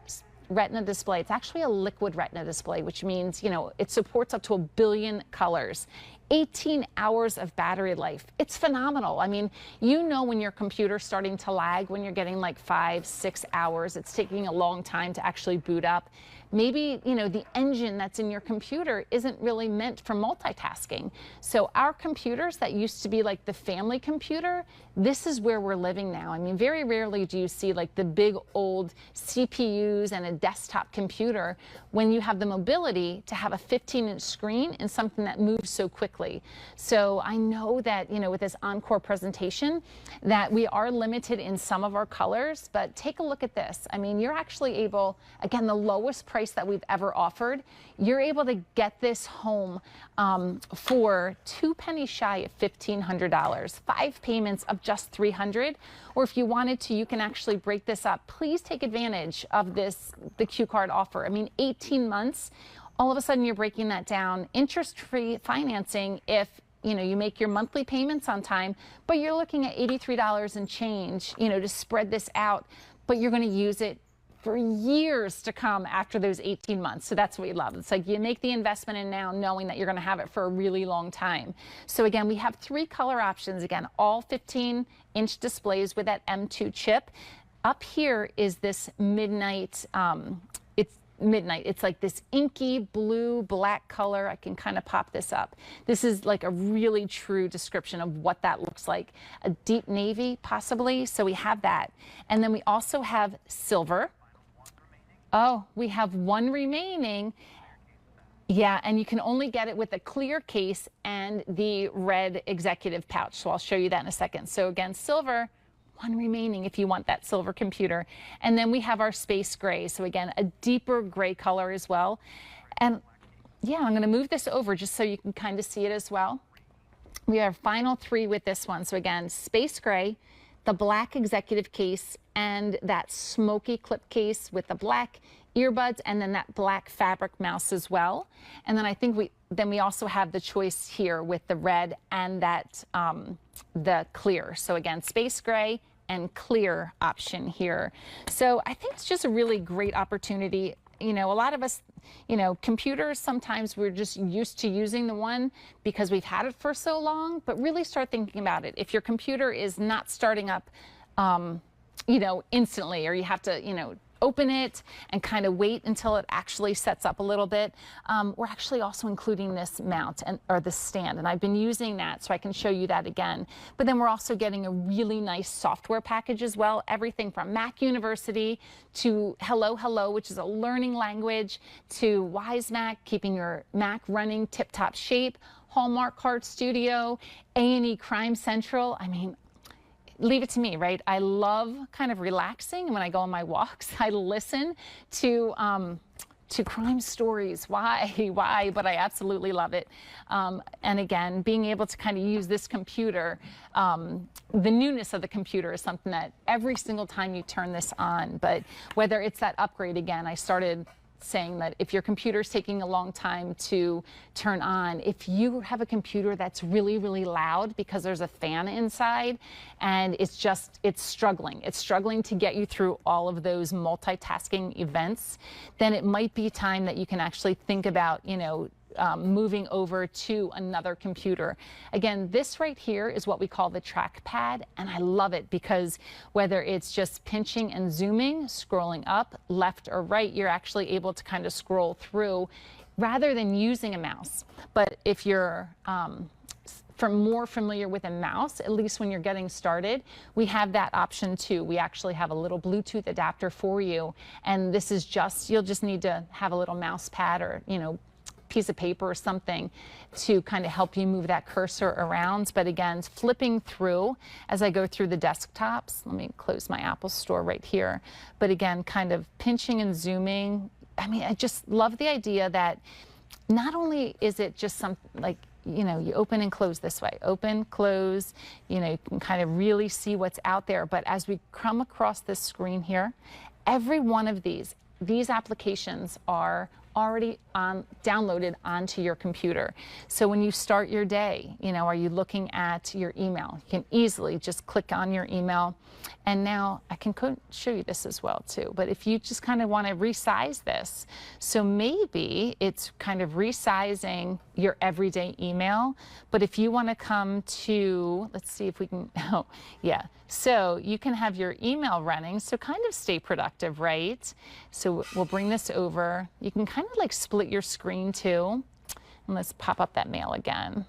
It's actually a liquid Retina display, which means, you know, it supports up to 1 billion colors. 18 hours of battery life. It's phenomenal. I mean, you know when your computer's starting to lag, when you're getting like 5, 6 hours, it's taking a long time to actually boot up. maybe, you know, the engine that's in your computer isn't really meant for multitasking. So our computers that used to be like the family computer, this is where we're living now. I mean, very rarely do you see like the big old CPUs and a desktop computer when you have the mobility to have a 15-inch screen and something that moves so quickly. So I know that, you know, with this Encore presentation that we are limited in some of our colors, but take a look at this. I mean, you're actually able, again, the lowest price that we've ever offered, you're able to get this home for 2 pennies shy of $1,500, 5 payments of just $300. Or if you wanted to, you can actually break this up. Please take advantage of this, the Q card offer. I mean, 18 months, all of a sudden you're breaking that down. Interest-free financing if you know, you make your monthly payments on time, but you're looking at $83 and change, you know, to spread this out, but you're going to use it for years to come after those 18 months. So that's what we love. It's like you make the investment in now knowing that you're going to have it for a really long time. So again, we have 3 color options. Again, all 15-inch displays with that M2 chip. Up here is this midnight, it's like this inky blue black color. I can kind of pop this up. This is like a really true description of what that looks like. A deep navy possibly, so we have that. And then we also have silver. Oh, we have 1 remaining. Yeah, and you can only get it with a clear case and the red executive pouch. So I'll show you that in a second. So again, silver, 1 remaining if you want that silver computer. And then we have our space gray. So again, a deeper gray color as well. And yeah, I'm going to move this over just so you can kind of see it as well. We have final 3 with this one. So again, space gray, the black executive case, and that smoky clip case with the black earbuds, and then that black fabric mouse as well. And then I think we also have the choice here with the red and that the clear. So again, space gray and clear option here. So I think it's just a really great opportunity. You know, a lot of us, you know, computers, sometimes we're just used to using the one because we've had it for so long, but really start thinking about it. If your computer is not starting up, you know, instantly, or you have to, you know, open it and kind of wait until it actually sets up a little bit. We're actually also including this mount or this stand, and I've been using that so I can show you that again. But then we're also getting a really nice software package as well, everything from Mac University to Hello Hello, which is a learning language, to Wise Mac, keeping your Mac running tip-top shape, Hallmark Card Studio, A&E Crime Central. I mean, leave it to me, right? I love kind of relaxing. When I go on my walks, I listen to crime stories. Why? But I absolutely love it. And again, being able to kind of use this computer, the newness of the computer is something that every single time you turn this on, but whether it's that upgrade, again, I started saying that if your computer's taking a long time to turn on, if you have a computer that's really, really loud because there's a fan inside and it's struggling to get you through all of those multitasking events, then it might be time that you can actually think about, you know, moving over to another computer. Again, this right here is what we call the trackpad, and I love it because whether it's just pinching and zooming, scrolling up, left or right, you're actually able to kind of scroll through rather than using a mouse. But if you're more familiar with a mouse, at least when you're getting started, we have that option too. We actually have a little Bluetooth adapter for you, and this is just, you'll just need to have a little mouse pad or, you know, piece of paper or something to kind of help you move that cursor around. But again, flipping through as I go through the desktops, let me close my Apple Store right here. But again, kind of pinching and zooming. I mean, I just love the idea that not only is it just some, like, you know, you open and close this way, open, close, you know, you can kind of really see what's out there. But as we come across this screen here, every one of these applications are already downloaded onto your computer. So when you start your day, are you looking at your email? You can easily just click on your email. And now I can show you this as well too, but if you just kind of want to resize this, so maybe it's kind of resizing your everyday email, but if you want to come to, let's see if we can, oh yeah, so you can have your email running, so kind of stay productive, right? So we'll bring this over. You can kind of like split your screen too, and let's pop up that mail again.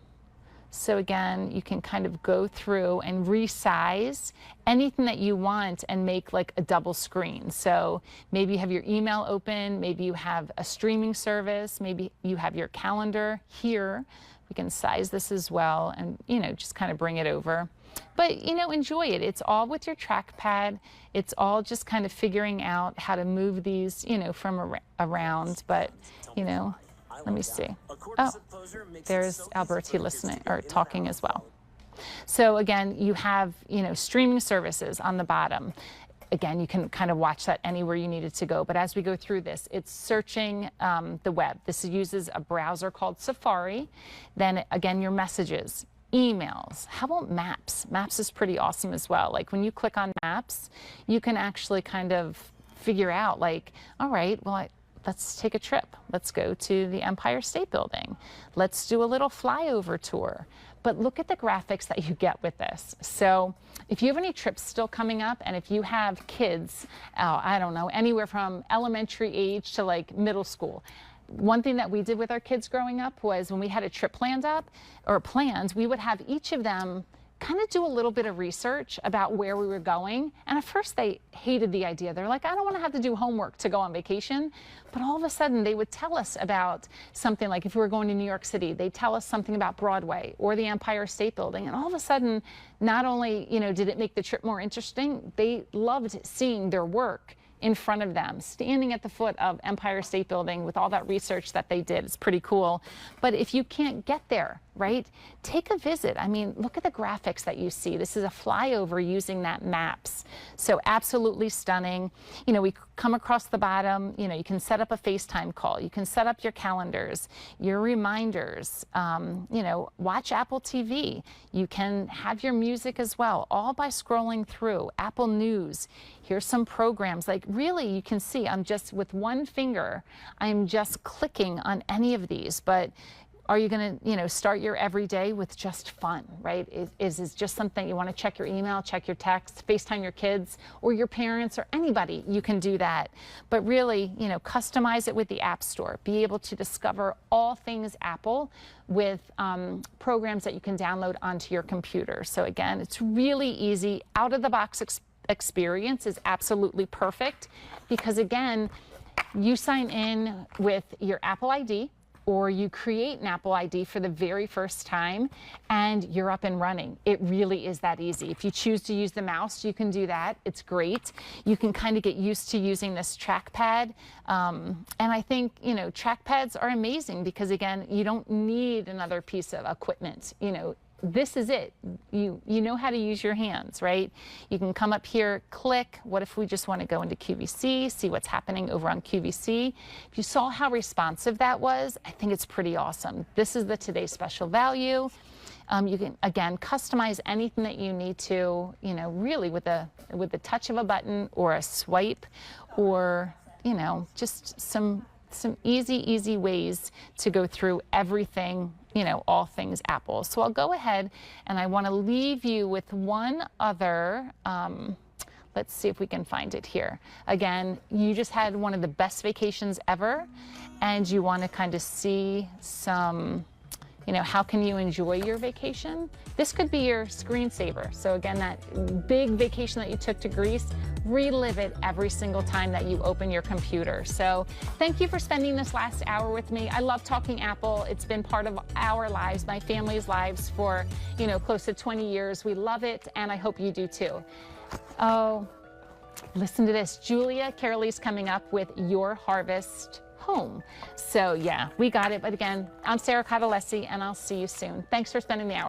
So again, you can kind of go through and resize anything that you want and make like a double screen. So maybe you have your email open, maybe you have a streaming service, maybe you have your calendar here. We can size this as well and, just kind of bring it over. But, enjoy it. It's all with your trackpad. It's all just kind of figuring out how to move these, from around. But, let me see. Oh, there's Alberti listening or talking as well. So again, you have, streaming services on the bottom. Again, you can kind of watch that anywhere you need it to go. But as we go through this, it's searching the web. This uses a browser called Safari. Then again, your messages, emails. How about maps? Maps is pretty awesome as well. Like when you click on maps, you can actually kind of figure out like, all right, well, let's take a trip. Let's go to the Empire State Building. Let's do a little flyover tour. But look at the graphics that you get with this. So if you have any trips still coming up, and if you have kids, I don't know, anywhere from elementary age to like middle school, one thing that we did with our kids growing up was when we had a trip planned, we would have each of them kind of do a little bit of research about where we were going. And at first they hated the idea. They're like, I don't want to have to do homework to go on vacation. But all of a sudden they would tell us about something, like if we were going to New York City, they'd tell us something about Broadway or the Empire State Building. And all of a sudden, not only, did it make the trip more interesting, they loved seeing their work in front of them, standing at the foot of Empire State Building with all that research that they did. It's pretty cool. But if you can't get there, right, take a visit. I mean, look at the graphics that you see. This is a flyover using that maps. So absolutely stunning. We come across the bottom, you can set up a FaceTime call. You can set up your calendars, your reminders, watch Apple TV. You can have your music as well, all by scrolling through Apple News. Here's some programs. Like really, you can see I'm just with one finger, I'm just clicking on any of these. But are you going to, start your everyday with just fun, right? Is it just something you want to check your email, check your text, FaceTime your kids or your parents or anybody? You can do that. But really, customize it with the App Store. Be able to discover all things Apple with programs that you can download onto your computer. So again, it's really easy. Out of the box experience is absolutely perfect because again, you sign in with your Apple ID, or you create an Apple ID for the very first time and you're up and running. It really is that easy. If you choose to use the mouse, you can do that. It's great. You can kind of get used to using this trackpad. And I think, trackpads are amazing because again, you don't need another piece of equipment. This is it. You know how to use your hands, right? You can come up here, click. What if we just want to go into QVC, see what's happening over on QVC? If you saw how responsive that was, I think it's pretty awesome. This is the today's special value. You can, again, customize anything that you need to, really with the touch of a button or a swipe or, just some easy ways to go through everything, all things Apple. So I'll go ahead and I want to leave you with one other, let's see if we can find it here. Again, you just had one of the best vacations ever and you want to kind of see some, how can you enjoy your vacation? This could be your screensaver. So again, that big vacation that you took to Greece, relive it every single time that you open your computer. So thank you for spending this last hour with me. I love talking Apple. It's been part of our lives, my family's lives for, close to 20 years. We love it, and I hope you do too. Oh, listen to this. Julia Carolee's coming up with Your Harvest Home. So yeah, we got it. But again, I'm Sarah Cotellesse, and I'll see you soon. Thanks for spending the hour.